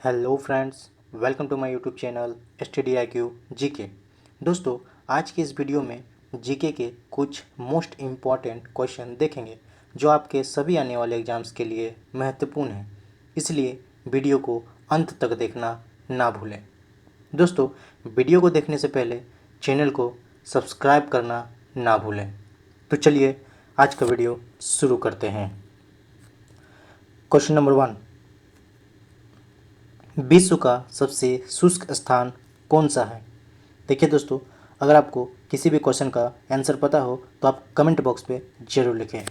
Hello friends, welcome to my YouTube channel STDIQ GK. दोस्तों, आज की इस वीडियो में जीके के कुछ मोस्ट इम्पॉर्टेंट क्वेश्चन देखेंगे जो आपके सभी आने वाले एग्जाम्स के लिए महत्वपूर्ण हैं। इसलिए वीडियो को अंत तक देखना ना भूलें। दोस्तों, वीडियो को देखने से पहले चैनल को सब्सक्राइब करना ना भूलें। तो चलिए आज का वीडियो शुरू करते हैं। क्वेश्चन नंबर 1, विश्व का सबसे शुष्क स्थान कौन सा है? देखिए दोस्तों, अगर आपको किसी भी क्वेश्चन का आंसर पता हो तो आप कमेंट बॉक्स पे ज़रूर लिखें।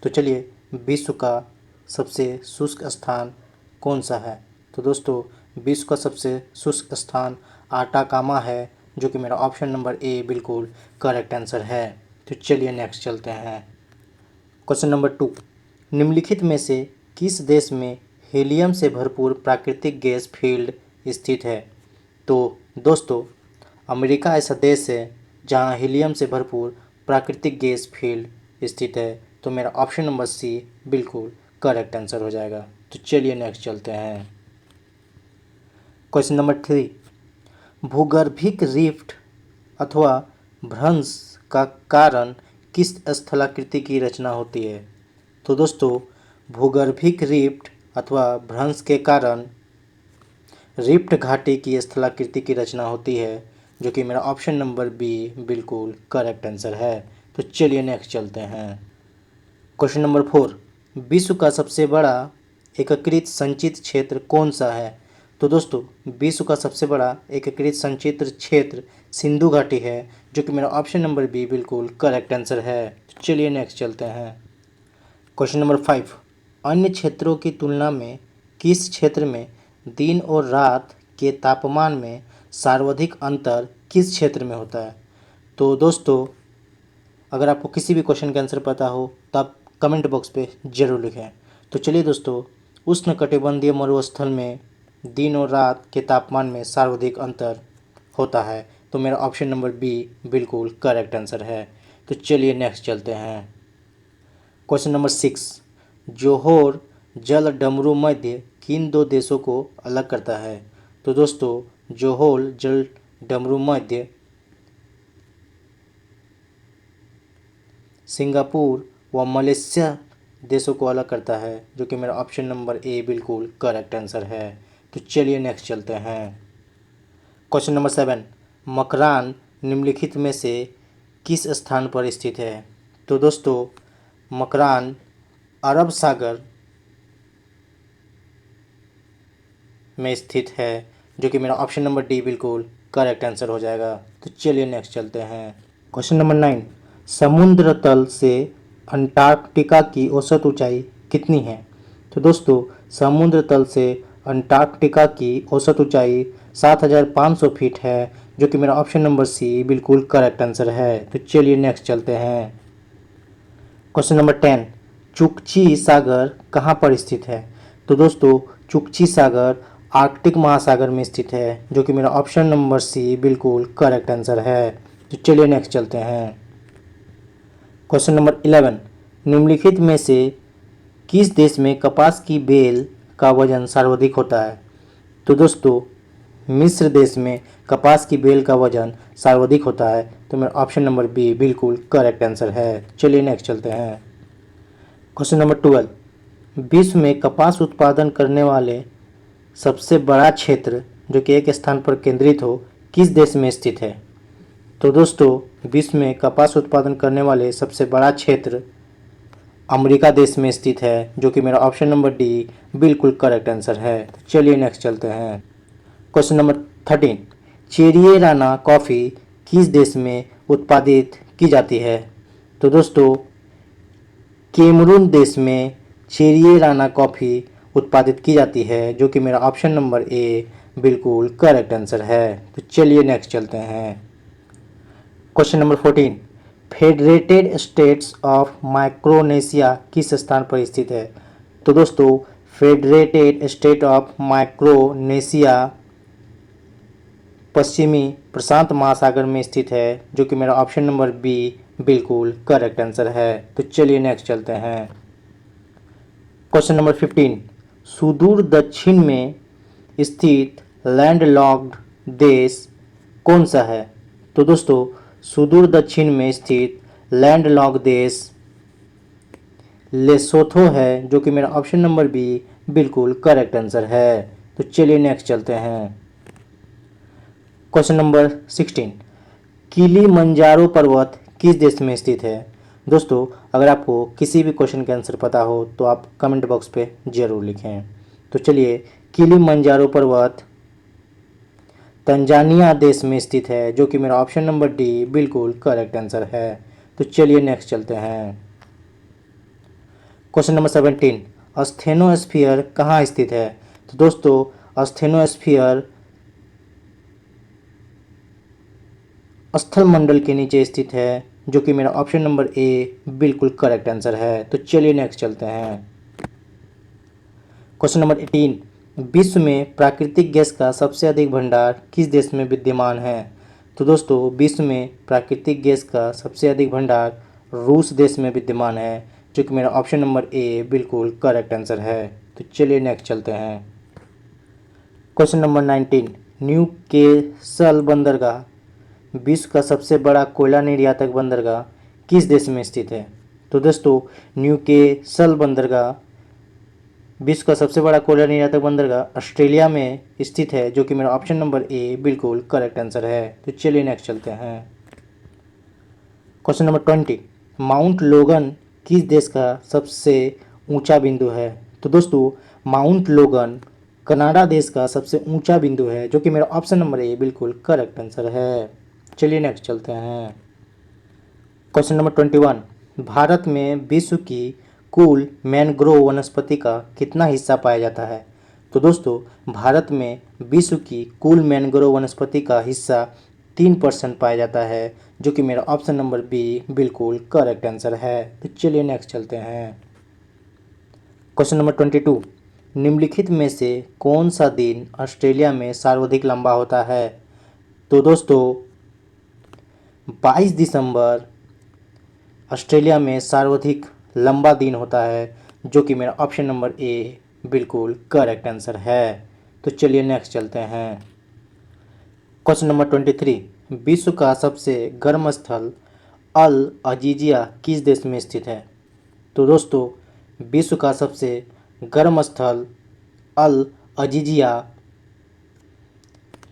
तो चलिए, विश्व का सबसे शुष्क स्थान कौन सा है? तो दोस्तों, विश्व का सबसे शुष्क स्थान आटाकामा है, जो कि मेरा ऑप्शन नंबर ए बिल्कुल करेक्ट आंसर है। तो चलिए नेक्स्ट चलते हैं। क्वेश्चन नंबर 2, निम्नलिखित में से किस देश में हीलियम से भरपूर प्राकृतिक गैस फील्ड स्थित है? तो दोस्तों, अमेरिका ऐसा देश है जहां हीलियम से भरपूर प्राकृतिक गैस फील्ड स्थित है। तो मेरा ऑप्शन नंबर सी बिल्कुल करेक्ट आंसर हो जाएगा। तो चलिए नेक्स्ट चलते हैं। क्वेश्चन नंबर 3, भूगर्भिक रिफ्ट अथवा भ्रंश का कारण किस स्थलाकृति की रचना होती है? तो दोस्तों, भूगर्भिक रिफ्ट अथवा भ्रंश के कारण रिफ्ट घाटी की स्थलाकृति की रचना होती है, जो कि मेरा ऑप्शन नंबर बी बिल्कुल करेक्ट आंसर है। तो चलिए नेक्स्ट चलते हैं। क्वेश्चन नंबर 4, विश्व का सबसे बड़ा एकीकृत संचित क्षेत्र कौन सा है? तो दोस्तों, विश्व का सबसे बड़ा एकीकृत संचित क्षेत्र सिंधु घाटी है, जो कि मेरा ऑप्शन नंबर बी बिल्कुल करेक्ट आंसर है। तो चलिए नेक्स्ट चलते हैं। क्वेश्चन नंबर 5, अन्य क्षेत्रों की तुलना में किस क्षेत्र में दिन और रात के तापमान में सर्वाधिक अंतर किस क्षेत्र में होता है? तो दोस्तों, अगर आपको किसी भी क्वेश्चन का आंसर पता हो तो आप कमेंट बॉक्स पे ज़रूर लिखें। तो चलिए दोस्तों, उष्णकटिबंधीय मरुस्थल में दिन और रात के तापमान में सर्वाधिक अंतर होता है। तो मेरा ऑप्शन नंबर बी बिल्कुल करेक्ट आंसर है। तो चलिए नेक्स्ट चलते हैं। क्वेश्चन नंबर 6, जोहोर जल डमरू मध्य किन दो देशों को अलग करता है? तो दोस्तों, जोहोर जल डमरू मध्य सिंगापुर व मलेशिया देशों को अलग करता है, जो कि मेरा ऑप्शन नंबर ए बिल्कुल करेक्ट आंसर है। तो चलिए नेक्स्ट चलते हैं। क्वेश्चन नंबर 7, मकरान निम्नलिखित में से किस स्थान पर स्थित है? तो दोस्तों, मकरान अरब सागर में स्थित है, जो कि मेरा ऑप्शन नंबर डी बिल्कुल करेक्ट आंसर हो जाएगा। तो चलिए नेक्स्ट चलते हैं। क्वेश्चन नंबर 9, समुद्र तल से अंटार्कटिका की औसत ऊंचाई कितनी है? तो दोस्तों, समुद्र तल से अंटार्कटिका की औसत ऊंचाई 7,500 फीट है, जो कि मेरा ऑप्शन नंबर सी बिल्कुल करेक्ट आंसर है। तो चलिए नेक्स्ट चलते हैं। क्वेश्चन नंबर 10, चुकची सागर कहाँ पर स्थित है? तो दोस्तों, चुकची सागर आर्कटिक महासागर में स्थित है, जो कि मेरा ऑप्शन नंबर सी बिल्कुल करेक्ट आंसर है। तो चलिए नेक्स्ट चलते हैं। क्वेश्चन नंबर 11, निम्नलिखित में से किस देश में कपास की बेल का वजन सर्वाधिक होता है? तो दोस्तों, मिस्र देश में कपास की बेल का वजन सर्वाधिक होता है। तो मेरा ऑप्शन नंबर बी बिल्कुल करेक्ट आंसर है। चलिए नेक्स्ट चलते हैं। क्वेश्चन नंबर 12, विश्व में कपास उत्पादन करने वाले सबसे बड़ा क्षेत्र जो कि एक स्थान पर केंद्रित हो किस देश में स्थित है? तो दोस्तों, विश्व में कपास उत्पादन करने वाले सबसे बड़ा क्षेत्र अमेरिका देश में स्थित है, जो कि मेरा ऑप्शन नंबर डी बिल्कुल करेक्ट आंसर है। चलिए नेक्स्ट चलते हैं। क्वेश्चन नंबर 13, चेरिये कॉफ़ी किस देश में उत्पादित की जाती है? तो दोस्तों, कैमरून देश में चेरिये कॉफ़ी उत्पादित की जाती है, जो कि मेरा ऑप्शन नंबर ए बिल्कुल करेक्ट आंसर है। तो चलिए नेक्स्ट चलते हैं। Question number 14, federated states of Micronesia किस स्थान पर स्थित है? तो दोस्तों, फेडरेटेड स्टेट ऑफ माइक्रोनेशिया पश्चिमी प्रशांत महासागर में स्थित है, जो कि मेरा ऑप्शन नंबर बी बिल्कुल करेक्ट आंसर है। तो चलिए नेक्स्ट चलते हैं। क्वेश्चन नंबर 15, सुदूर दक्षिण में स्थित लैंडलॉक्ड देश कौन सा है? तो दोस्तों सुदूर दक्षिण में स्थित लैंडलॉक्ड देश लेसोथो है, जो कि मेरा ऑप्शन नंबर बी बिल्कुल करेक्ट आंसर है। तो चलिए नेक्स्ट चलते हैं। क्वेश्चन नंबर 16, किलिमंजारो पर्वत किस देश में स्थित है? दोस्तों अगर आपको किसी भी क्वेश्चन का आंसर पता हो तो आप कमेंट बॉक्स पे ज़रूर लिखें। तो चलिए, किलिमंजारो पर्वत तंजानिया देश में स्थित है, जो कि मेरा ऑप्शन नंबर डी बिल्कुल करेक्ट आंसर है। तो चलिए नेक्स्ट चलते हैं। क्वेश्चन नंबर 17, स्थेनोस्फीयर कहाँ स्थित है? तो दोस्तों स्थेनोस्फीयर स्थलमंडल के नीचे स्थित है, जो कि मेरा ऑप्शन नंबर ए बिल्कुल करेक्ट आंसर है। तो चलिए नेक्स्ट चलते हैं। क्वेश्चन नंबर 18, विश्व में प्राकृतिक गैस का सबसे अधिक भंडार किस देश में विद्यमान है? तो दोस्तों विश्व में प्राकृतिक गैस का सबसे अधिक भंडार रूस देश में विद्यमान है, जो कि मेरा ऑप्शन नंबर ए बिल्कुल करेक्ट आंसर है। तो चलिए नेक्स्ट चलते हैं। क्वेश्चन नंबर 19, न्यूकेसल बंदरगाह विश्व का सबसे बड़ा कोयला निर्यातक बंदरगाह किस देश में स्थित है? तो दोस्तों न्यूकेसल बंदरगाह विश्व का सबसे बड़ा कोयला निर्यातक बंदरगाह ऑस्ट्रेलिया में स्थित है, जो कि मेरा ऑप्शन नंबर ए बिल्कुल करेक्ट आंसर है। तो चलिए नेक्स्ट चलते हैं। क्वेश्चन नंबर 20, माउंट लोगन किस देश का सबसे ऊंचा बिंदु है? तो दोस्तों माउंट लोगन कनाडा देश का सबसे ऊंचा बिंदु है, जो कि मेरा ऑप्शन नंबर ए बिल्कुल करेक्ट आंसर है। चलिए नेक्स्ट चलते हैं। क्वेश्चन नंबर 21, भारत में विश्व की कुल मैंग्रोव वनस्पति का कितना हिस्सा पाया जाता है? तो दोस्तों भारत में विश्व की कुल मैंग्रोव वनस्पति का हिस्सा 3% पाया जाता है, जो कि मेरा ऑप्शन नंबर बी बिल्कुल करेक्ट आंसर है। तो चलिए नेक्स्ट चलते हैं। क्वेश्चन नंबर 22, निम्नलिखित में से कौन सा दिन ऑस्ट्रेलिया में सर्वाधिक लंबा होता है? तो दोस्तों 22 दिसंबर ऑस्ट्रेलिया में सर्वाधिक लंबा दिन होता है, जो कि मेरा ऑप्शन नंबर ए बिल्कुल करेक्ट आंसर है। तो चलिए नेक्स्ट चलते हैं। क्वेश्चन नंबर 23, विश्व का सबसे गर्म स्थल अल अजीजिया किस देश में स्थित है? तो दोस्तों विश्व का सबसे गर्म स्थल अल अजीजिया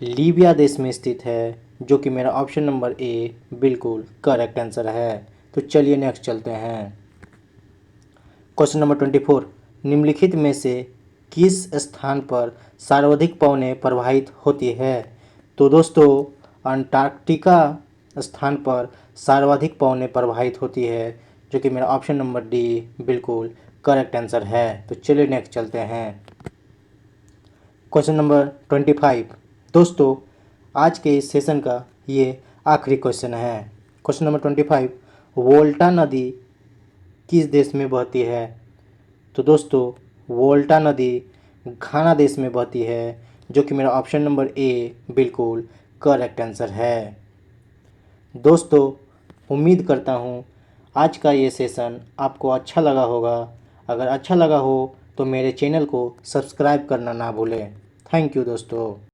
लीबिया देश में स्थित है, जो कि मेरा ऑप्शन नंबर ए बिल्कुल करेक्ट आंसर है। तो चलिए नेक्स्ट चलते हैं। क्वेश्चन नंबर 24, निम्नलिखित में से किस स्थान पर सर्वाधिक पवनें प्रवाहित होती है? तो दोस्तों अंटार्कटिका स्थान पर सर्वाधिक पवनें प्रवाहित होती है, जो कि मेरा ऑप्शन नंबर डी बिल्कुल करेक्ट आंसर है। तो चलिए नेक्स्ट चलते हैं। क्वेश्चन नंबर 25, दोस्तों आज के इस सेशन का ये आखिरी क्वेश्चन है। क्वेश्चन नंबर 25, वोल्टा नदी किस देश में बहती है? तो दोस्तों वोल्टा नदी घाना देश में बहती है, जो कि मेरा ऑप्शन नंबर ए बिल्कुल करेक्ट आंसर है। दोस्तों उम्मीद करता हूँ आज का ये सेशन आपको अच्छा लगा होगा। अगर अच्छा लगा हो तो मेरे चैनल को सब्सक्राइब करना ना भूलें। थैंक यू दोस्तों।